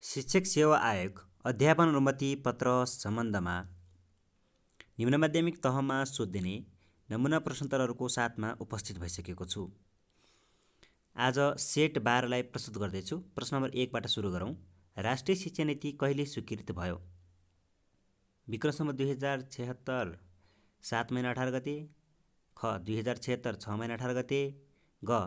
शिक्षक सेवा आयोग अध्यापन अनुमति पत्र सम्बन्धमा निम्न माध्यमिक तहमा सोधिने नमुना प्रश्नोत्तरहरूको साथमा उपस्थित भइसकेको छु। आज सेट 12लाई प्रस्तुत गर्दैछु। प्रश्न नम्बर 1बाट सुरु गरौँ। राष्ट्रिय शिक्षा नीति कहिले स्वीकृत भयो? विक्रम सम्वत 2076 7 महिना 18 गते, ख 2076 6 महिना 18 गते, ग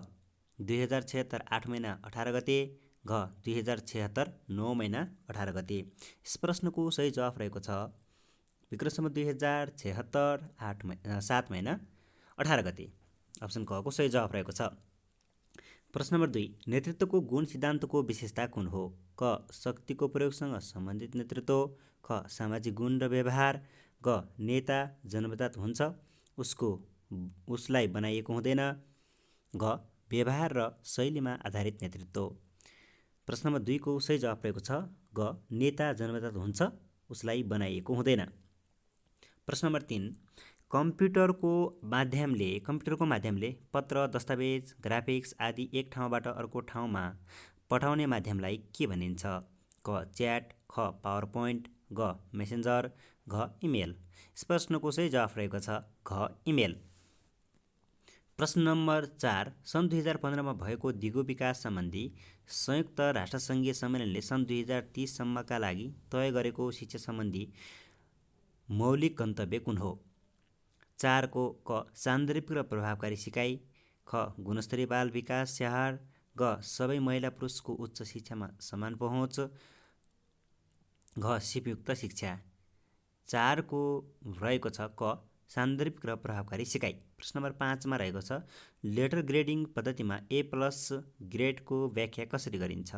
2076 8 महिना 18 गते, घ 2076 9 महिना 18 गते। यस प्रश्नको सही जवाफ रहेको छ विक्रम सम्वत 2076 7 महिना 18 गते। अप्सन क को सही जवाफ रहेको छ। प्रश्न नम्बर 2, नेतृत्वको गुण सिद्धान्तको विशेषता कुन हो? क शक्तिको प्रयोगसँग सम्बन्धित नेतृत्व, ख सामाजिक गुण र व्यवहार, ग नेता जन्मजात हुन्छ उसलाई बनाइएको हुँदैन, घ व्यवहार र शैलीमा आधारित नेतृत्व। प्रश्न नम्बर 2 को सही जवाफ रहेको छ ग नेता जन्मजात हुन्छ उसलाई बनाइएको हुँदैन। प्रश्न नम्बर 3, कम्प्युटरको माध्यमले पत्र, दस्तावेज, ग्राफिक्स आदि एक ठाउँबाट अर्को ठाउँमा पठाउने माध्यमलाई के भनिन्छ? क च्याट, ख पावर पोइन्ट, ग मेसेन्जर, घ इमेल। यस प्रश्नको सही जवाफ रहेको छ घ इमेल। प्रश्न नम्बर 4, सन् 2015मा भएको दिगो विकास सम्बन्धी संयुक्त राष्ट्रसङ्घीय सम्मेलनले सन् 2030 सम्मका लागि तय गरेको शिक्षा सम्बन्धी मौलिक गन्तव्य कुन हो? 4 को क सान्दर्भिक र प्रभावकारी सिकाइ, ख गुणस्तरीय बाल विकास स्याहार, ग सबै महिला पुरुषको उच्च शिक्षामा समान पहुँच, घ सिपयुक्त शिक्षा। 4 को रहेको छ क सान्दर्भिक र प्रभावकारी सिकाइ। प्रश्न नम्बर 5मा रहेको छ लेटर ग्रेडिङ पद्धतिमा A+ ग्रेडको व्याख्या कसरी गरिन्छ?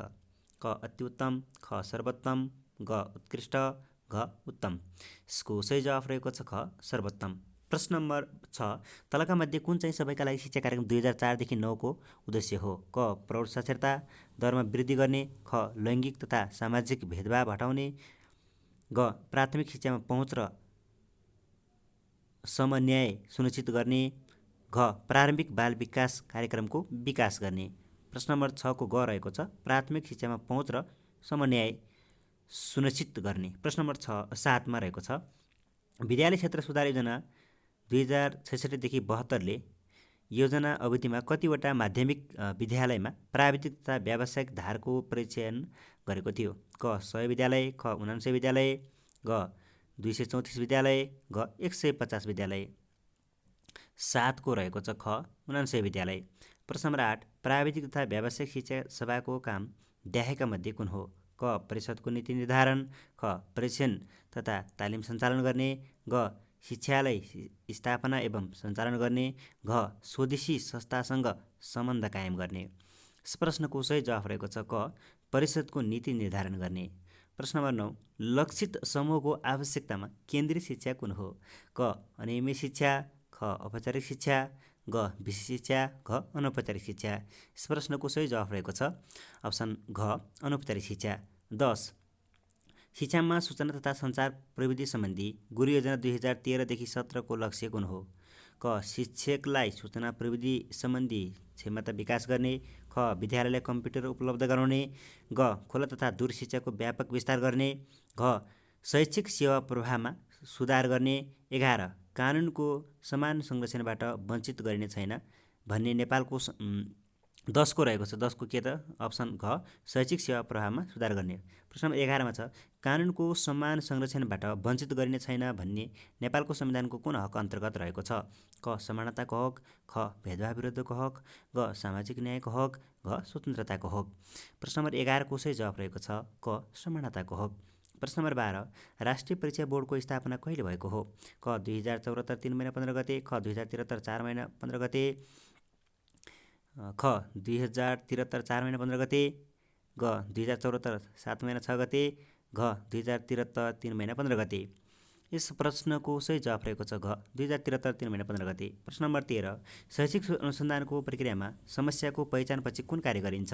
क अति उत्तम, ख सर्वोत्तम, ग उत्कृष्ट, घ उत्तम। यसको सही जवाफ रहेको छ ख सर्वोत्तम। प्रश्न नम्बर 6, तलका मध्ये कुन चाहिँ सबैका लागि शिक्षा कार्यक्रम 2004 देखि 9 को उद्देश्य हो? क प्रौढ साक्षरता दरमा वृद्धि गर्ने, ख लैङ्गिक तथा सामाजिक भेदभाव हटाउने, ग प्राथमिक शिक्षामा पहुँच र समन्याय सुनिश्चित गर्ने, घ प्रारम्भिक बाल विकास कार्यक्रमको विकास गर्ने। प्रश्न नम्बर 6 को ग रहेको छ प्राथमिक शिक्षामा पहुँच र समन्याय सुनिश्चित गर्ने। प्रश्न नम्बर 7मा रहेको छ विद्यालय क्षेत्र सुधार योजना 2066 देखि 72ले योजना अवधिमा कतिवटा माध्यमिक विद्यालयमा प्राविधिक तथा व्यावसायिक धारको परीक्षण गरेको थियो? क 100 विद्यालय, ख 99 विद्यालय, ग 234 विद्यालय, घ 150 विद्यालय। 7 को रहेको छ ख 99 विद्यालय। प्रश्न नम्बर 8, प्राविधिक तथा व्यावसायिक शिक्षा सभाको काम देखाएका मध्ये कुन हो? क परिषदको नीति निर्धारण, ख परीक्षण तथा तालिम सञ्चालन गर्ने, ग शिक्षालय स्थापना एवं सञ्चालन गर्ने, घ स्वदेशी संस्थासँग सम्बन्ध कायम गर्ने। यस प्रश्नको सही जवाफ रहेको छ क परिषदको नीति निर्धारण गर्ने। प्रश्न नम्बर 9, लक्षित समूहको आवश्यकतामा केन्द्रीय शिक्षा कुन हो? क अनियमित शिक्षा, ख औपचारिक शिक्षा, ग विषय शिक्षा, घ अनौपचारिक शिक्षा। यस प्रश्नको सही जवाफ रहेको छ अप्सन घ अनौपचारिक शिक्षा। 10, शिक्षामा सूचना तथा सञ्चार प्रविधि सम्बन्धी गुरु योजना 2013 देखि 17 को लक्ष्य कुन हो? क शिक्षकलाई सूचना प्रविधि सम्बन्धी क्षमता विकास गर्ने, ख विद्यालयलाई कम्प्युटर उपलब्ध गराउने, ग खुला तथा दूर शिक्षाको व्यापक विस्तार गर्ने, घ शैक्षिक सेवा प्रवाहमा सुधार गर्ने, 11 कानुनको समान संरक्षणबाट वञ्चित गरिने छैन भन्ने नेपालको 10 को रहेको छ 10 को के त अप्सन घ शैक्षिक सेवा प्रवाहमा सुधार गर्ने। प्रश्न नम्बर 11मा छ कानुनको समान संरक्षणबाट वञ्चित गरिने छैन भन्ने नेपालको संविधानको कुन हक अन्तर्गत रहेको छ? क समानताको हक, ख भेदभाव विरुद्धको हक, ग सामाजिक न्यायको हक, घ स्वतन्त्रताको हक। प्रश्न नम्बर 11 को सही जवाफ रहेको छ क समानताको हक। प्रश्न नम्बर 12, राष्ट्रिय परीक्षा बोर्डको स्थापना कहिले भएको हो? क 2074 3 महिना 15 गते, ख 2073 4 महिना 15 गते, ख 2073 4 महिना 15 गते, ग 2074 7 महिना 6 गते, घ 2073 3 महिना 15 गते। यस प्रश्नको सही जवाफ रहेको छ घ 2073 3 महिना 15 गते। प्रश्न नम्बर 13, शैक्षिक अनुसन्धानको प्रक्रियामा समस्याको पहिचानपछि कुन कार्य गरिन्छ?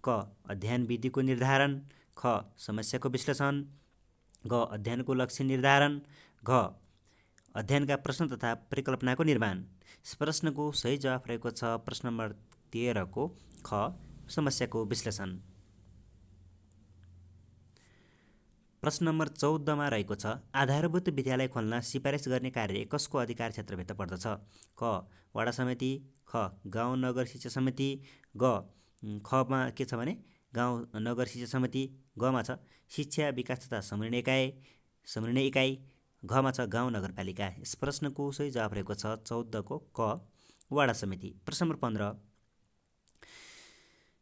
क अध्ययन विधिको निर्धारण, ख समस्याको विश्लेषण, ग अध्ययनको लक्ष्य निर्धारण, घ अध्ययनका प्रश्न तथा परिकल्पनाको निर्माण। यस प्रश्नको सही जवाफ रहेको छ प्रश्न नम्बर 13 को ख समस्याको विश्लेषण। प्रश्न नम्बर 14मा रहेको छ आधारभूत विद्यालय खोल्न सिफारिस गर्ने कार्य कसको अधिकार क्षेत्रभित्र पर्दछ? क वडा समिति, ख गाउँ नगर शिक्षा समिति, खमा के छ भने गाउँ नगर शिक्षा समिति, गमा छ शिक्षा विकास तथा समन्वय इकाइ, घमा छ गाउँ नगरपालिका। यस प्रश्नको सही जवाफ रहेको छ 14 को क वडा समिति। प्रश्न नम्बर 15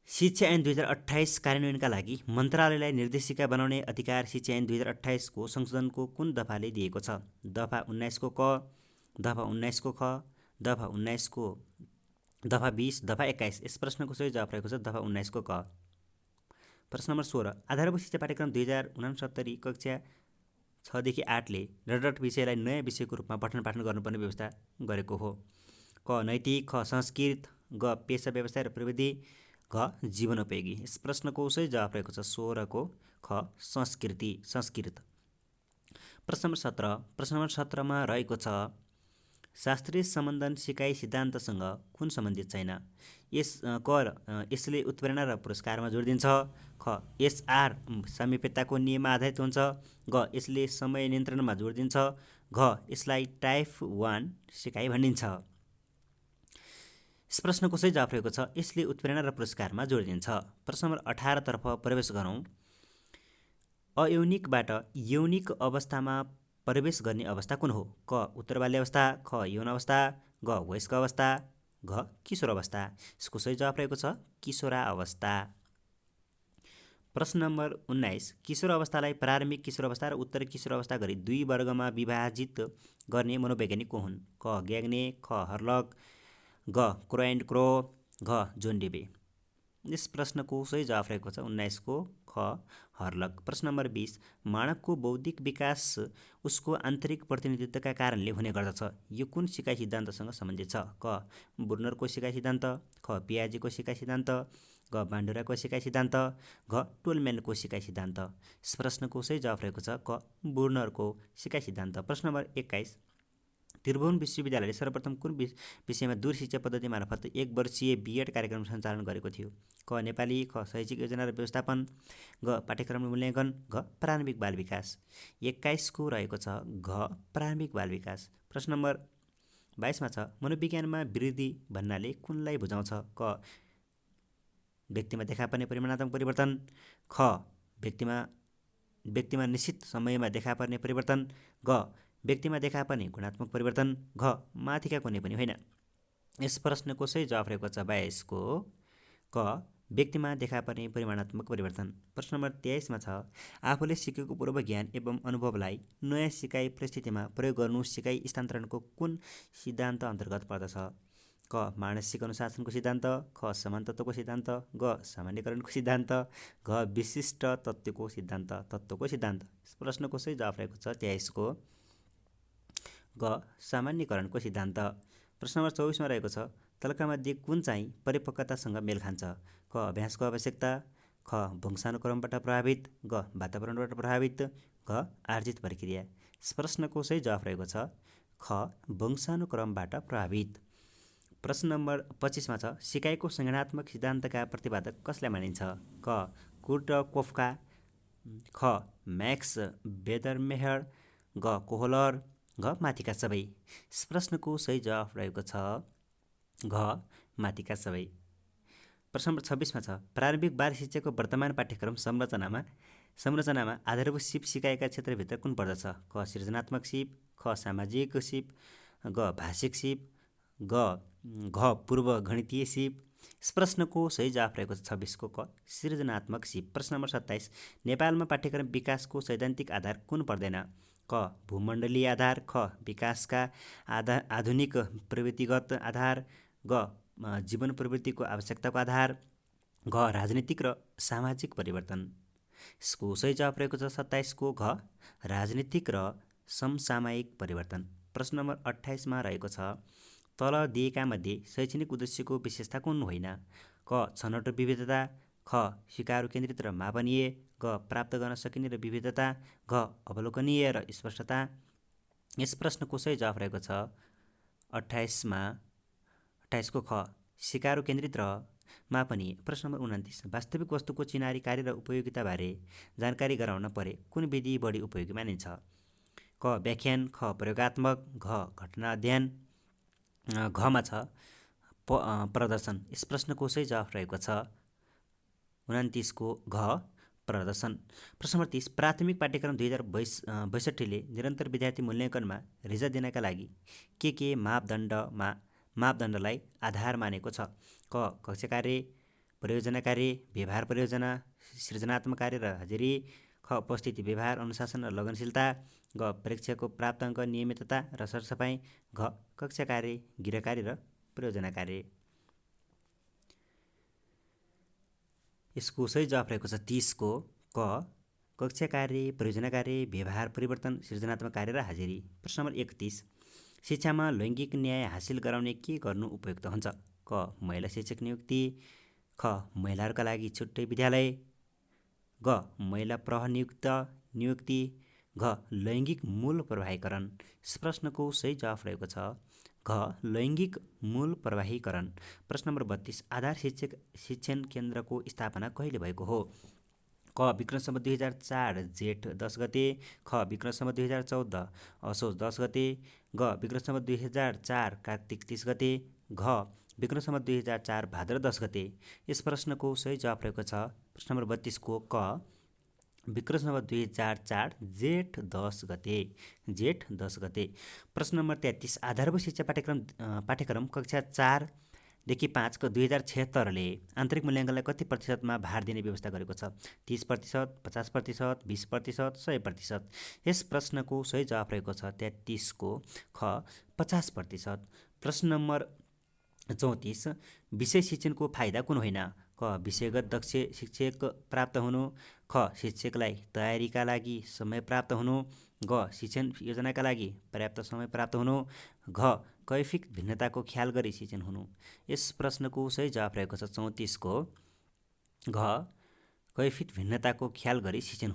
शिक्षा ऐन 2028 कार्यान्वयनका लागि मन्त्रालयलाई निर्देशिका बनाउने अधिकार शिक्षा ऐन 2028 को संशोधनको कुन दफाले दिएको छ? दफा 19 को क, दफा 19 को ख, दफा 19 को दफा 20, दफा 21। यस प्रश्नको सही जवाफ रहेको छ दफा 19 को क। प्रश्न नम्बर 16 आधारभूत शिक्षा पाठ्यक्रम 2069 कक्षा 6 देखि 8 ले रटरट विषयलाई नयाँ विषयको रूपमा पठन पाठन गर्नुपर्ने व्यवस्था गरेको हो? क नैतिक, ख संस्कृत, ग पेशा व्यवसाय र प्रविधि, घ जीवनोपयोगी। यस प्रश्नको सही जवाफ रहेको छ 16 को ख संस्कृत। प्रश्न नम्बर 17 प्रश्न नम्बर 17मा रहेको छ शास्त्रीय सम्बन्धन सिकाइ सिद्धान्तसँग कुन सम्बन्धित छैन? यसले उत्प्रेरणा र पुरस्कारमा जोड दिन्छ, ख एसआर सामिप्यताको नियममा आधारित हुन्छ, ग यसले समय नियन्त्रणमा जोड दिन्छ, घ यसलाई टाइप 1 सिकाइ भनिन्छ। यस प्रश्नको सही जवाफ रहेको छ यसले उत्प्रेरणा र पुरस्कारमा जोड दिन्छ। प्रश्न नम्बर 18 तर्फ प्रवेश गरौँ। अयौनिकबाट यौनिक अवस्थामा प्रवेश गर्ने अवस्था कुन हो? क उत्तर बाल्यावस्था, ख यौन अवस्था, ग वयस्क अवस्था, घ किशोर अवस्था। यसको सही जवाफ रहेको छ किशोरा अवस्था। प्रश्न नम्बर 19 किशोर अवस्थालाई प्रारम्भिक किशोर अवस्था र उत्तर किशोर अवस्था गरी 2 वर्गमा विभाजित गर्ने मनोवैज्ञानिक को हुन्? क ग्याग्ने, ख हर्लक, ग क्रो एन्ड क्रो, घ जोन डेबे। यस प्रश्नको सही जवाफ रहेको छ 19 को ख हर्लक। प्रश्न नम्बर 20 मानवको बौद्धिक विकास उसको आन्तरिक प्रतिनिधित्वका कारणले हुने गर्दछ। यो कुन सिकाइ सिद्धान्तसँग सम्बन्धित छ? क बुर्नरको सिकाइ सिद्धान्त, ख पियाजेको सिकाइ सिद्धान्त, ग बान्डुराको सिकाइ सिद्धान्त, घ टोलम्यानको सिकाइ सिद्धान्त। यस प्रश्नको सही जवाफ रहेको छ क बुर्नरको सिकाइ सिद्धान्त। प्रश्न नम्बर 21 त्रिभुवन विश्वविद्यालयले सर्वप्रथम कुन विषयमा दूर शिक्षा पद्धति मार्फत 1 वर्षीय बिएड कार्यक्रम सञ्चालन गरेको थियो? क नेपाली, ख शैक्षिक योजना र व्यवस्थापन, ग पाठ्यक्रम मूल्याङ्कन, घ प्रारम्भिक बाल विकास। 21 को रहेको छ घ प्रारम्भिक बाल विकास। प्रश्न नम्बर 22मा छ मनोविज्ञानमा वृद्धि भन्नाले कुनलाई बुझाउँछ? क व्यक्तिमा देखा पर्ने परिमाणात्मक परिवर्तन, ख व्यक्तिमा निश्चित समयमा देखा पर्ने परिवर्तन, ग व्यक्तिमा देखा पर्ने गुणात्मक परिवर्तन, घ माथिका कुनै पनि होइन। यस प्रश्नको सही जवाफ रहेको छ 22 को क व्यक्तिमा देखा पर्ने परिमाणात्मक परिवर्तन। प्रश्न नम्बर 23मा छ आफूले सिकेको पूर्व ज्ञान एवं अनुभवलाई नयाँ सिकाइ परिस्थितिमा प्रयोग गर्नु सिकाइ स्थानान्तरणको कुन सिद्धान्त अन्तर्गत पर्दछ? क मानसिक अनुशासनको सिद्धान्त, ख समान तत्त्वको सिद्धान्त, ग सामान्यकरणको सिद्धान्त, घ विशिष्ट तत्त्वको सिद्धान्त। यस प्रश्नको सही जवाफ रहेको छ 23 को ग सामान्यकरणको सिद्धान्त। प्रश्न नम्बर 24मा रहेको छ तलका मध्ये कुन चाहिँ परिपक्वतासँग मेल खान्छ? क अभ्यासको आवश्यकता, ख वंशानुक्रमबाट प्रभावित, ग वातावरणबाट प्रभावित, घ आर्जित प्रक्रिया। यस प्रश्नको सही जवाफ रहेको छ ख वंशानुक्रमबाट प्रभावित। प्रश्न नम्बर 25मा छ सिकाइको संज्ञानात्मक सिद्धान्तका प्रतिपादक कसलाई मानिन्छ? क कुर्ट कोफका, ख म्याक्स बेदरमेहर, ग कोहलर, घ माथिका सबै। यस प्रश्नको सही जवाफ रहेको छ घ माथिका सबै। प्रश्न नम्बर 26मा छ प्रारम्भिक बाल शिक्षाको वर्तमान पाठ्यक्रम संरचनामा आधारभूत सिप सिकाइका क्षेत्रभित्र कुन पर्दछ? क सृजनात्मक सिप, ख सामाजिक सिप, ग भाषिक सिप, घ पूर्व गणितीय सिप। यस प्रश्नको सही जवाफ रहेको छ 26 को क सृजनात्मक सिप। प्रश्न नम्बर 27 नेपालमा पाठ्यक्रम विकासको सैद्धान्तिक आधार कुन पर्दैन? क भूमण्डलीय आधार, ख विकासका आधुनिक प्रवृत्तिगत आधार, ग जीवन प्रवृत्तिको आवश्यकताको आधार, घ राजनीतिक र सामाजिक परिवर्तन। यसको सही जवाफ रहेको छ 27 को घ राजनीतिक र समसामयिक परिवर्तन। प्रश्न नम्बर 28मा रहेको छ तल दिएका मध्ये शैक्षणिक उद्देश्यको विशेषता कुन होइन? क छनौट र विविधता, ख स्वीकार केन्द्रित र मापनीय, ग प्राप्त गर्न सकिने र विविधता, घ अवलोकनीय र स्पष्टता। यस प्रश्नको सही जवाफ रहेको छ 28 को ख स्वीकार केन्द्रित र मापनीय। प्रश्न नम्बर 29 वास्तविक वस्तुको चिनारी कार्य र उपयोगिताबारे जानकारी गराउन परे कुन विधि बढी उपयोगी मानिन्छ? क व्याख्यान, ख प्रयोगात्मक, घ घटना अध्ययन, घमा छ प्रदर्शन। यस प्रश्नको सही जवाफ रहेको छ 29 को घ प्रदर्शन। प्रश्न नम्बर 30 प्राथमिक पाठ्यक्रम 2062ले निरन्तर विद्यार्थी मूल्याङ्कनमा रिजल्ट दिनका लागि के मापदण्डलाई आधार मानेको छ? क कक्षा कार्य, परियोजना कार्य, व्यवहार परियोजना, सृजनात्मक कार्य र हाजिरी, ख उपस्थिति, व्यवहार, अनुशासन र लगनशीलता, ग परीक्षाको प्राप्ताङ्क, नियमितता र सरसफाइ, घ कक्षा कार्य, गृह कार्य र परियोजना कार्य। यसको सही जवाफ रहेको छ 30 को क कक्षा कार्य, परियोजना कार्य, व्यवहार परिवर्तन, सृजनात्मक कार्य र हाजिरी। प्रश्न नम्बर 31 शिक्षामा लैङ्गिक न्याय हासिल गराउने के गर्नु उपयुक्त हुन्छ? क महिला शिक्षक नियुक्ति, ख महिलाहरूका लागि छुट्टै विद्यालय, ग महिला प्रह नियुक्ति, घ लैङ्गिक मूल प्रवाहीकरण। यस प्रश्नको सही जवाफ रहेको छ घ लैङ्गिक मूल प्रवाहीकरण। प्रश्न नम्बर 32 आधार शिक्षण केन्द्रको स्थापना कहिले भएको हो? क विक्रम सम्वत 2004 जेठ 10 गते, ख विक्रम सम्वत 2014 असोज 10 गते, ग विक्रम सम्वत 2004 कार्तिक 30 गते, घ विक्रम सम्वत 2004 भाद्र 10 गते। यस प्रश्नको सही जवाफ रहेको छ प्रश्न नम्बर 32 को क विक्रम सम्वत 2004 जेठ 10 गते। प्रश्न नम्बर 33 आधारभूत शिक्षा पाठ्यक्रम कक्षा 4देखि 5 को 2076ले आन्तरिक मूल्याङ्कनलाई कति प्रतिशतमा भार दिने व्यवस्था गरेको छ? 30%, 50%, 20%, 100%। यस प्रश्नको सही जवाफ रहेको छ 33 को ख 50%। प्रश्न नम्बर 34 विषय शिक्षणको फाइदा कुन होइन? क विषयगत दक्ष शिक्षक प्राप्त हुनु, ख शिक्षकलाई तयारीका लागि समय प्राप्त हुनु, ग शिक्षण योजनाका लागि पर्याप्त समय प्राप्त हुनु, घ कैफिक भिन्नताको ख्याल गरी शिक्षण हुनु। यस प्रश्नको सही जवाफ रहेको छ 34 को घ कैफिक भिन्नताको ख्याल गरी शिक्षण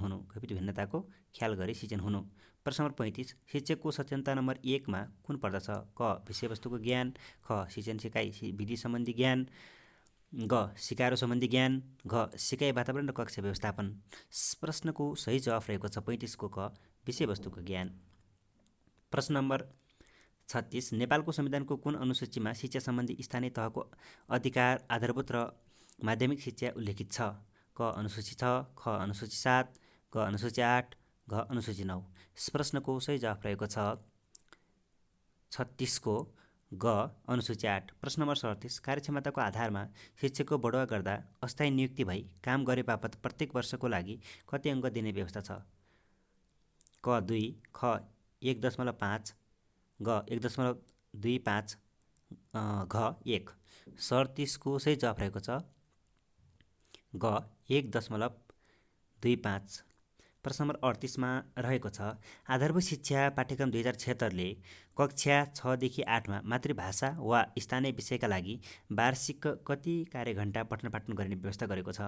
हुनु। प्रश्न नम्बर 35 शिक्षकको सचेतनता नम्बर 1 मा कुन पर्दछ? क विषयवस्तुको ज्ञान, ख शिक्षण सिकाइ विधि सम्बन्धी ज्ञान, ग सिकारो सम्बन्धी ज्ञान, घ सिकाइ वातावरण र कक्षा व्यवस्थापन। प्रश्नको सही जवाफ रहेको छ 35 को क विषयवस्तुको ज्ञान। प्रश्न नम्बर 36 नेपालको संविधानको कुन अनुसूचीमा शिक्षा सम्बन्धी स्थानीय तहको अधिकार, आधारभूत र माध्यमिक शिक्षा उल्लेखित छ? क अनुसूची 6, ख अनुसूची 7, ग अनुसूची 8, घ अनुसूची 9। यस प्रश्नको सही जवाफ रहेको छ 36 को ग अनुसूची 8। प्रश्न नम्बर 37 कार्यक्षमताको आधारमा शिक्षकको बढुवा गर्दा अस्थायी नियुक्ति भई काम गरे बापत प्रत्येक वर्षको लागि कति अङ्क दिने व्यवस्था छ? क 2, ख 1.5, ग 1.25, घ 1। 37 को सही जवाफ रहेको छ ग 1.25। प्रश्न नम्बर 38 मा रहेको छ आधारभूत शिक्षा पाठ्यक्रम 2076ले कक्षा 6 देखि 8 मा मातृभाषा वा स्थानीय विषयका लागि वार्षिक कति कार्यघण्टा पठन पाठन गर्ने व्यवस्था गरेको छ?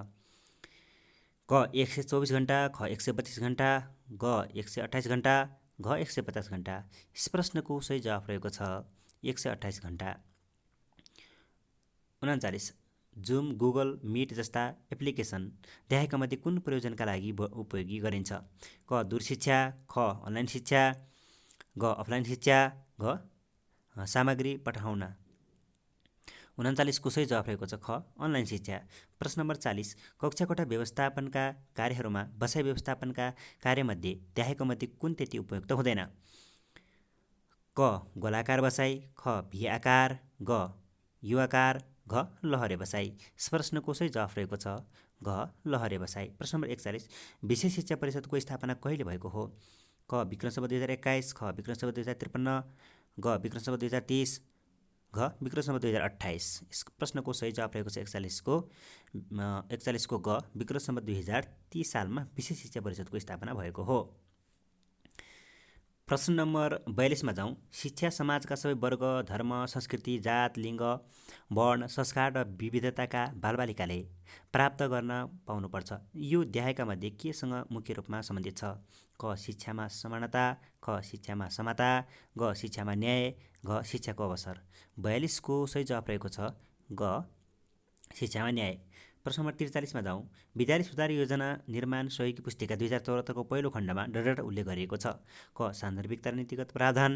क 124 घण्टा, ख 132 घण्टा, ग 128 घण्टा, घ 150 घण्टा। यस प्रश्नको सही जवाफ रहेको छ 128 घण्टा। 39 जुम, गुगल मिट जस्ता एप्लिकेसन देखाएका मध्ये कुन प्रयोजनका लागि उपयोगी गरिन्छ? क दूरशिक्षा, ख अनलाइन शिक्षा, ग अफलाइन शिक्षा, घ सामग्री पठाउन। 39 को सही जवाफ रहेको छ ख अनलाइन शिक्षा। प्रश्न नम्बर 40 कक्षा कोठा व्यवस्थापनका कार्यहरूमा बसाइ व्यवस्थापनका कार्यमध्ये देखाएको मध्ये कुन त्यति उपयुक्त हुँदैन? क गोलाकार बसाइ, ख भी आकार, ग यु आकार, घ लहरे बसाइ। यस प्रश्नको सही जवाफ रहेको छ घ लहरे बसाइ। प्रश्न नम्बर 41 विशेष शिक्षा परिषदको स्थापना कहिले भएको हो? क विक्रम सम्वत 2021, ख विक्रम सम्वत 2053, ग विक्रम सम्वत 2030, घ विक्रम सम्वत 2028। यस प्रश्नको सही जवाफ रहेको छ 41 को ग विक्रम सम्वत 2030 सालमा विशेष शिक्षा परिषदको स्थापना भएको हो। प्रश्न नम्बर 42 मा जाउँ। शिक्षा समाजका सबै वर्ग, धर्म, संस्कृति, जात, लिङ्ग, वर्ण, संस्कार र विविधताका बालबालिकाले प्राप्त गर्न पाउनुपर्छ। यो देखाएका मध्ये केसँग मुख्य रूपमा सम्बन्धित छ? क शिक्षामा समानता, ख शिक्षामा समता, ग शिक्षामा न्याय, घ शिक्षाको अवसर। 42 को सही जवाफ रहेको छ ग शिक्षामा न्याय। प्रश्न नम्बर 43मा जाउँ। विद्यालय सुधार योजना निर्माण सहयोगी पुस्तिका 2074 को पहिलो खण्डमा डडट उल्लेख गरिएको छ। क सान्दर्भिकता र नीतिगत प्रावधान।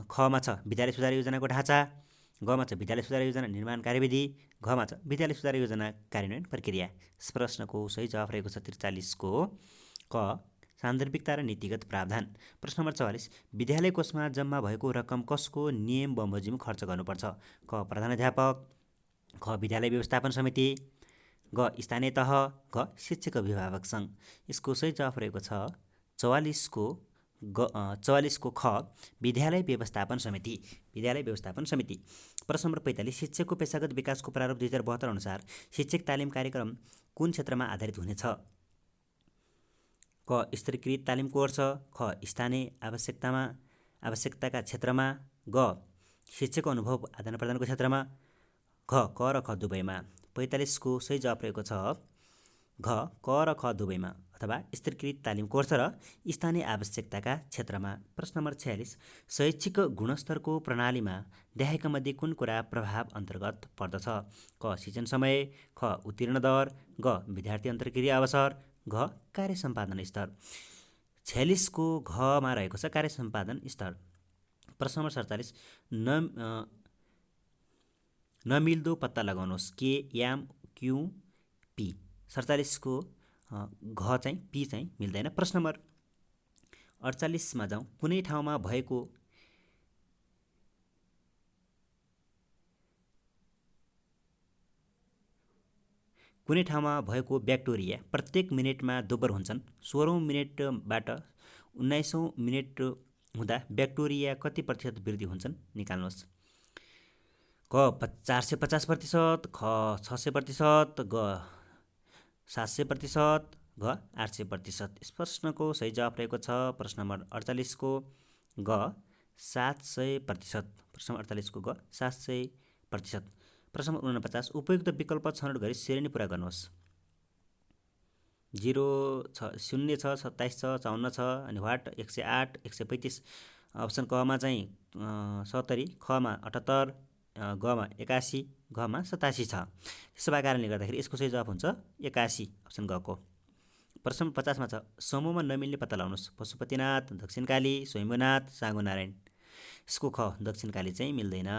खमा छ विद्यालय सुधार योजनाको ढाँचा। गमा छ विद्यालय सुधार योजना निर्माण कार्यविधि। घमा छ विद्यालय सुधार योजना कार्यान्वयन प्रक्रिया। यस प्रश्नको सही जवाफ रहेको छ 43 को क सान्दर्भिकता र नीतिगत प्रावधान। प्रश्न नम्बर 44। विद्यालय कोषमा जम्मा भएको रकम कसको नियम बमोजिम खर्च गर्नुपर्छ? क प्रधानाध्यापक। ख विद्यालय व्यवस्थापन समिति। ग स्थानीय तह। घ शिक्षक अभिभावक सङ्घ। यसको सही जवाफ रहेको छ 44 को ख विद्यालय व्यवस्थापन समिति। विद्यालय व्यवस्थापन समिति। प्रश्न नम्बर 45। शिक्षकको पेशागत विकासको प्रारूप 2072 अनुसार शिक्षक तालिम कार्यक्रम कुन क्षेत्रमा आधारित हुनेछ? क स्तरीकृत तालिम कोर्स। ख स्थानीय आवश्यकताका क्षेत्रमा। ग शिक्षकको अनुभव आदान प्रदानको क्षेत्रमा। घ क र ख दुवैमा। 45 को सही जवाफ रहेको छ घ क र ख दुवैमा अथवा स्तरीकृत तालिम कोर्स र स्थानीय आवश्यकताका क्षेत्रमा। प्रश्न नम्बर 46। शैक्षिक गुणस्तरको प्रणालीमा देखाएका मध्ये कुन कुरा प्रभाव अन्तर्गत पर्दछ? क शिक्षण समय। ख उत्तीर्ण दर। ग विद्यार्थी अन्तर्क्रिया अवसर। घ कार्य सम्पादन स्तर। 46 को घमा रहेको छ कार्य सम्पादन स्तर। प्रश्न नम्बर 47। नमिल्दो पत्ता लगाउनुहोस्। के याम क्यु पी। 47 को घ चाहिँ पी चाहिँ मिल्दैन। प्रश्न नम्बर 48 मा जाउँ। कुनै ठाउँमा भएको ब्याक्टेरिया प्रत्येक मिनेटमा दोब्बर हुन्छन्। 16औं मिनेटबाट 19औं मिनेट हुँदा ब्याक्टेरिया कति प्रतिशत वृद्धि हुन्छन्? निकाल्नुहोस्। क 450%। ख 600%। ग 700%। घ 800%। यस प्रश्नको सही जवाफ रहेको छ प्रश्न नम्बर 48 को ग 700%। प्रश्न नम्बर 48 को ग 700%। प्रश्न नम्बर 49। उपयुक्त विकल्प छनौट गरी श्रेणी पुरा गर्नुहोस्। 0 छ, 0 छ, 27 छ, 54 छ, अनि वाट 108, 135। अप्सन कमा चाहिँ 70, खमा 78, गमा 81, घमा 87 छ। त्यसो भए कारणले गर्दाखेरि यसको सही जवाफ हुन्छ 81 अप्सन गको। प्रश्न नम्बर 50 मा छ समूहमा नमिल्ने पत्ता लगाउनुहोस्। पशुपतिनाथ, दक्षिणकाली, स्वयम्भूनाथ, साङ्गुनारायण। यसको ख दक्षिणकाली चाहिँ मिल्दैन।